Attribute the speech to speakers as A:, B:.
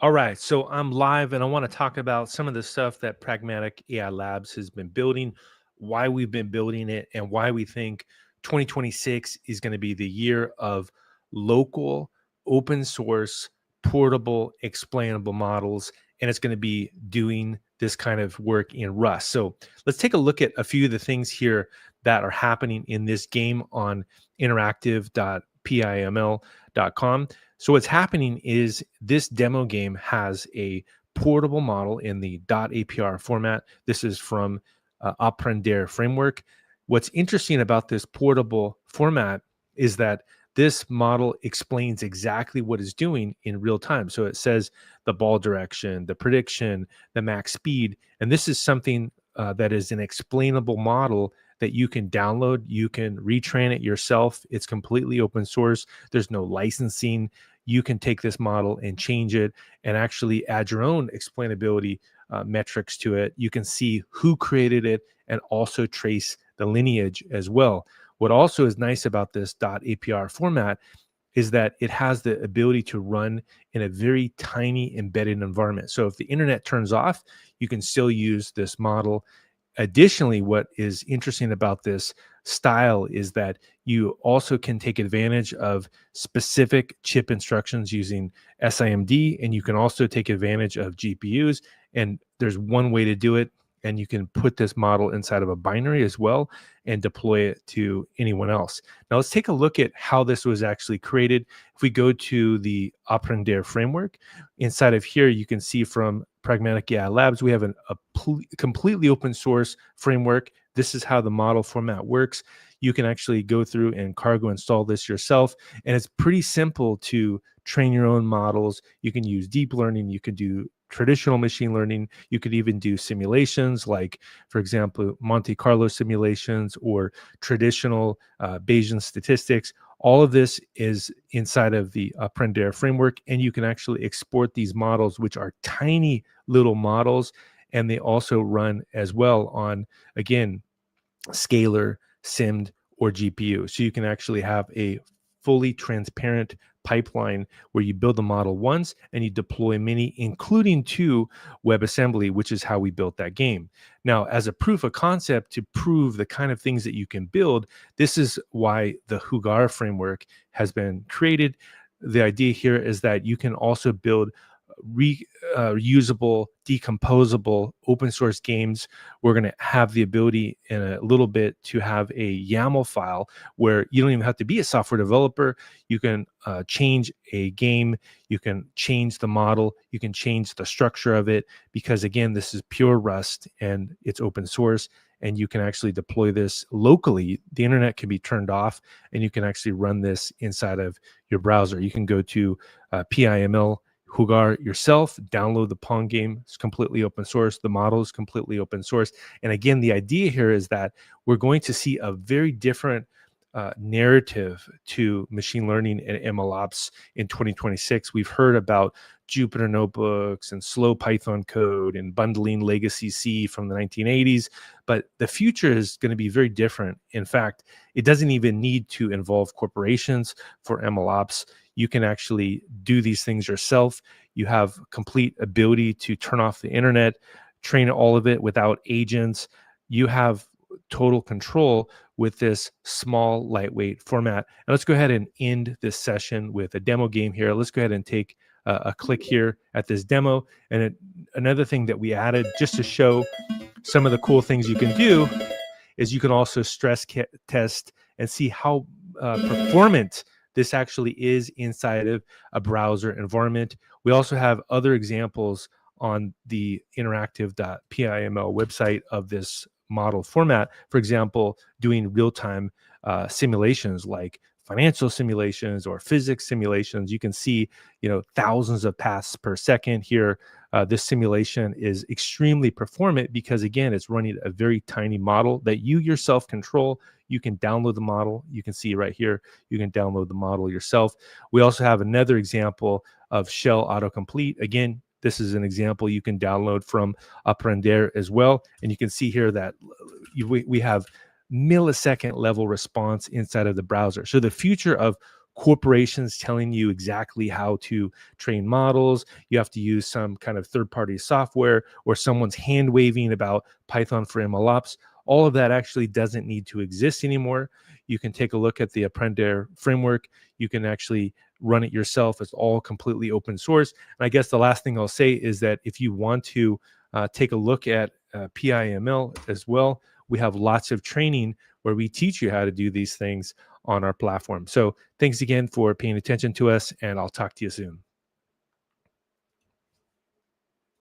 A: All right, so I'm live and I want to talk about some of the stuff that Pragmatic AI Labs has been building, why we've been building it, and why we think 2026 is going to be the year of local, open source, portable, explainable models. And it's going to be doing this kind of work in Rust. So let's take a look at a few of the things here that are happening in this game on interactive.piml.com. So what's happening is this demo game has a portable model in the .apr format. This is from Aprender framework. What's interesting about this portable format is that this model explains exactly what it's doing in real time. So it says the ball direction, the prediction, the max speed, and this is something that is an explainable model that you can download. You can retrain it yourself. It's completely open source. There's no licensing. You can take this model and change it and actually add your own explainability metrics to it. You can see who created it and also trace the lineage as well. What also is nice about this .apr format is that it has the ability to run in a very tiny embedded environment. So if the internet turns off, you can still use this model. Additionally, what is interesting about this style is that you also can take advantage of specific chip instructions using SIMD, and you can also take advantage of GPUs. And there's one way to do it, and you can put this model inside of a binary as well and deploy it to anyone else. Now, let's take a look at how this was actually created. If we go to the Aprender framework, inside of here, you can see from Pragmatic AI Labs, we have a completely open source framework. This is how the model format works. You can actually go through and cargo install this yourself. And it's pretty simple to train your own models. You can use deep learning. You can do traditional machine learning. You could even do simulations like, for example, Monte Carlo simulations or traditional Bayesian statistics. All of this is inside of the Aprender framework, and you can actually export these models, which are tiny little models, and they also run as well on, again, scalar, SIMD, or GPU. So you can actually have a fully transparent pipeline where you build the model once and you deploy many, including to WebAssembly, which is how we built that game. Now, as a proof of concept to prove the kind of things that you can build, this is why the Hugar framework has been created. The idea here is that you can also build reusable, decomposable open source games. We're going to have the ability in a little bit to have a YAML file where you don't even have to be a software developer. You can change a game, you can change the model, you can change the structure of it, because again, this is pure Rust and it's open source. And you can actually deploy this locally. The internet can be turned off and you can actually run this inside of your browser. You can go to PIML Hugar yourself, download the Pong game. It's completely open source. The model is completely open source. And again, the idea here is that we're going to see a very different narrative to machine learning and MLOps in 2026. We've heard about Jupyter notebooks and slow Python code and bundling legacy C from the 1980s, but the future is going to be very different. In fact, it doesn't even need to involve corporations for MLOps. You can actually do these things yourself. You have complete ability to turn off the internet, train all of it without agents. You have total control with this small, lightweight format. And let's go ahead and end this session with a demo game here. Let's go ahead and take a click here at this demo. And another thing that we added just to show some of the cool things you can do is you can also stress test and see how performant this actually is inside of a browser environment. We also have other examples on the interactive.piml website of this model format. For example, doing real-time simulations like financial simulations or physics simulations. You can see, thousands of paths per second here. This simulation is extremely performant because, again, it's running a very tiny model that you yourself control. You can download the model. You can see right here, you can download the model yourself. We also have another example of shell autocomplete. Again, this is an example you can download from Aprender as well. And you can see here that we have millisecond level response inside of the browser. So the future of corporations telling you exactly how to train models. You have to use some kind of third-party software, or someone's hand waving about Python for MLOps. All of that actually doesn't need to exist anymore. You can take a look at the Aprender framework. You can actually run it yourself. It's all completely open source. And I guess the last thing I'll say is that if you want to take a look at PIML as well, we have lots of training where we teach you how to do these things on our platform. So thanks again for paying attention to us, and I'll talk to you soon.